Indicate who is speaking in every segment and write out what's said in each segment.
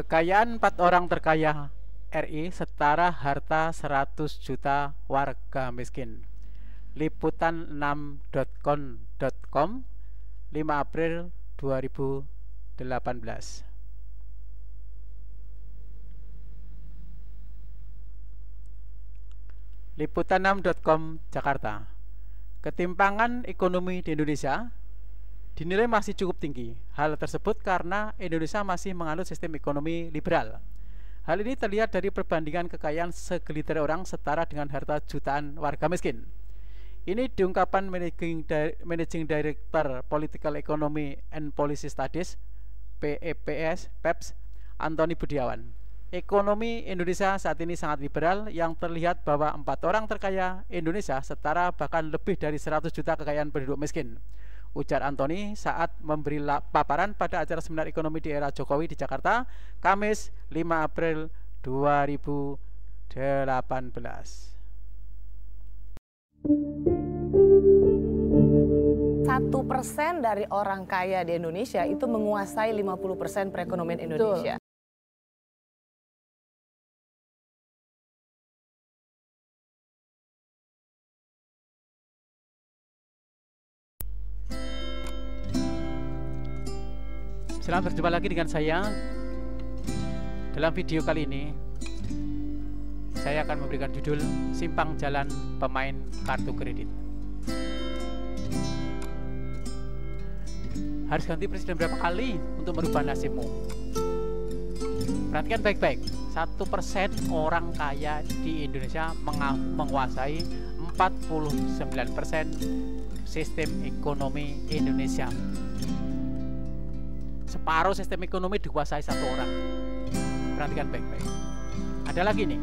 Speaker 1: Kekayaan 4 orang terkaya RI setara harta 100 juta warga miskin. Liputan6.com 5 April 2018. Liputan6.com Jakarta. Ketimpangan ekonomi di Indonesia dinilai masih cukup tinggi. Hal tersebut karena Indonesia masih menganut sistem ekonomi liberal. Hal ini terlihat dari perbandingan kekayaan segelintir orang setara dengan harta jutaan warga miskin. Ini diungkapkan Managing Director Political Economy and Policy Studies PEPS Antoni Budiawan. Ekonomi Indonesia saat ini sangat liberal, yang terlihat bahwa 4 orang terkaya Indonesia setara bahkan lebih dari 100 juta kekayaan penduduk miskin, ujar Antoni saat memberi paparan pada acara seminar ekonomi di era Jokowi di Jakarta, Kamis 5 April 2018.
Speaker 2: 1% dari orang kaya di Indonesia itu menguasai 50% perekonomian Indonesia. Betul.
Speaker 1: Selamat berjumpa lagi dengan saya. Dalam video kali ini saya akan memberikan judul Simpang Jalan Pemain Kartu Kredit. Harus ganti presiden berapa kali untuk merubah nasibmu? Perhatikan baik-baik. 1% orang kaya di Indonesia menguasai 49% sistem ekonomi Indonesia. Separuh sistem ekonomi dikuasai 1 orang. Perhatikan baik-baik. Ada lagi nih,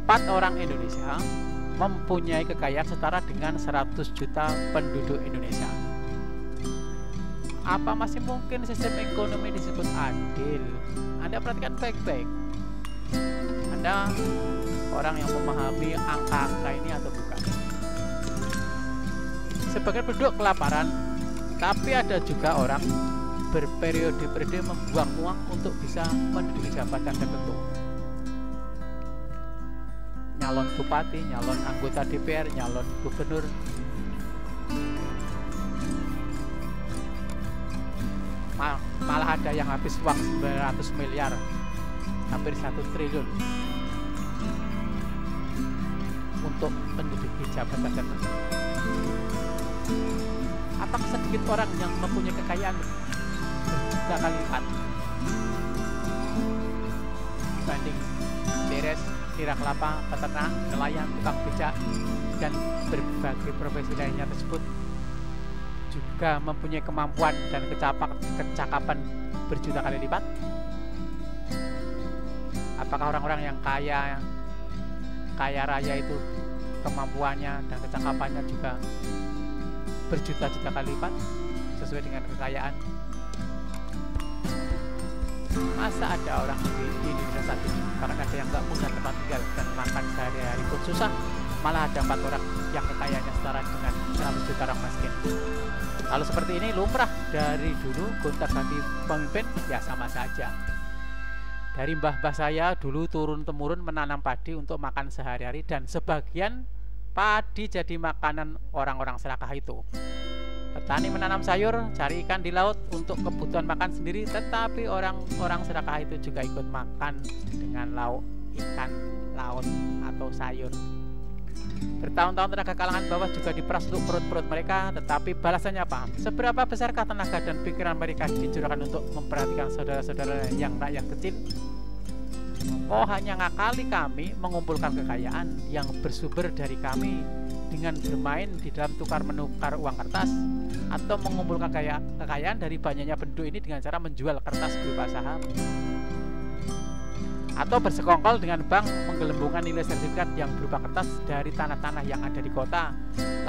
Speaker 1: 4 orang Indonesia mempunyai kekayaan setara dengan 100 juta penduduk Indonesia. Apa masih mungkin sistem ekonomi disebut adil? Anda perhatikan baik-baik. Anda orang yang memahami angka-angka ini atau bukan? Sebagian penduduk kelaparan, tapi ada juga orang berperiode-periode membuang uang untuk bisa menduduki jabatan tertentu. Nyalon bupati, nyalon anggota DPR, nyalon gubernur. Malah ada yang habis uang 900 miliar, hampir 1 triliun untuk menduduki jabatan tertentu. Apakah sedikit orang yang mempunyai kekayaan 3 kali lipat dibanding beres, kira kelapa, peternak, nelayan, tukang becak, dan berbagai profesi lainnya tersebut juga mempunyai kemampuan dan kecakapan berjuta kali lipat? Apakah orang-orang yang kaya raya itu kemampuannya dan kecakapannya juga berjuta-juta kali lipat sesuai dengan kekayaan? Masa ada orang di Indonesia saat ini karena ada yang nggak punya tempat tinggal dan makan sehari-hari pun susah, malah ada 4 orang yang kekayaannya setara dengan 100 juta orang miskin. Kalau seperti ini lumrah dari dulu, gonta-ganti pemimpin ya sama saja. Dari mbah-mbah saya dulu turun-temurun menanam padi untuk makan sehari-hari, dan sebagian padi jadi makanan orang-orang serakah itu. Petani menanam sayur, cari ikan di laut untuk kebutuhan makan sendiri, tetapi orang-orang serakah itu juga ikut makan dengan lauk ikan laut atau sayur. Bertahun-tahun tenaga kalangan bawah juga diperas untuk perut-perut mereka, tetapi balasannya apa? Seberapa besarkah tenaga dan pikiran mereka dicurahkan untuk memperhatikan saudara-saudara yang rakyat kecil? Oh, hanya ngakali kami mengumpulkan kekayaan yang bersumber dari kami dengan bermain di dalam tukar-menukar uang kertas, atau mengumpulkan kekayaan dari banyaknya penduduk ini dengan cara menjual kertas berupa saham, atau bersekongkol dengan bank menggelembungkan nilai sertifikat yang berupa kertas dari tanah-tanah yang ada di kota,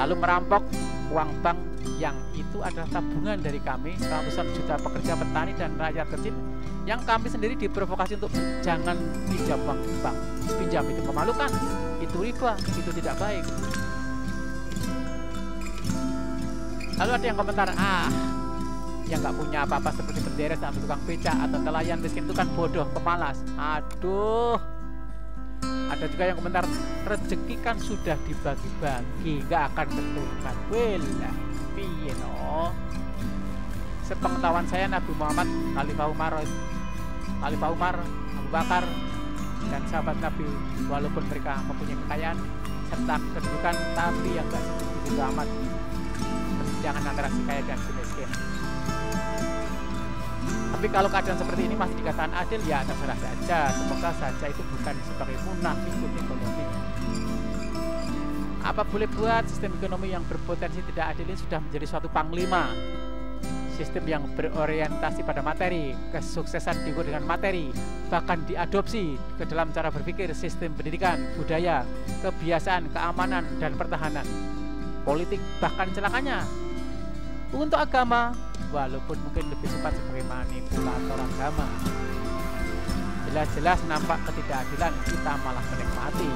Speaker 1: lalu merampok uang bank yang itu adalah tabungan dari kami, ratusan juta pekerja petani dan rakyat kecil, yang kami sendiri diprovokasi untuk jangan pinjam uang bank. Pinjam itu memalukan, itu riba, itu tidak baik. Lalu ada yang komentar, yang nggak punya apa-apa seperti penderes atau tukang beca atau nelayan miskin itu kan bodoh, pemalas. Aduh. Ada juga yang komentar, rezeki kan sudah dibagi-bagi, nggak akan keturunan. Welah, piye no? Sepengetahuan saya Nabi Muhammad, Khalifah Umar, Abu Bakar, dan sahabat Nabi, walaupun mereka mempunyai kekayaan serta kedudukan, tapi yang nggak begitu amat kesenjangan antara si kaya dan si miskin. Tapi kalau keadaan seperti ini masih dikatakan adil, ya terserah saja. Semoga saja itu bukan sebagai munafikun ekonomi. Apa boleh buat, sistem ekonomi yang berpotensi tidak adil ini sudah menjadi suatu panglima. Sistem yang berorientasi pada materi, kesuksesan diukur dengan materi, bahkan diadopsi ke dalam cara berpikir sistem pendidikan, budaya, kebiasaan, keamanan, dan pertahanan, politik, bahkan celakanya untuk agama, walaupun mungkin lebih cepat sebagai manipulator agama. Jelas-jelas nampak ketidakadilan, kita malah menikmati.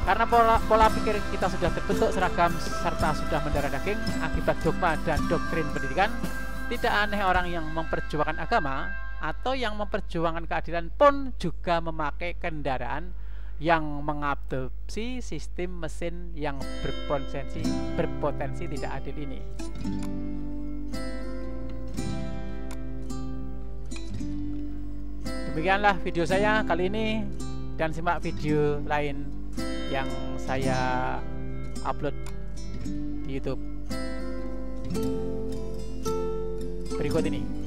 Speaker 1: Karena pola pikir kita sudah terbentuk seragam serta sudah mendarah daging akibat dogma dan doktrin pendidikan, tidak aneh orang yang memperjuangkan agama atau yang memperjuangkan keadilan pun juga memakai kendaraan yang mengadopsi sistem mesin yang berpotensi tidak adil ini. Demikianlah video saya kali ini, dan simak video lain yang saya upload di YouTube berikut ini.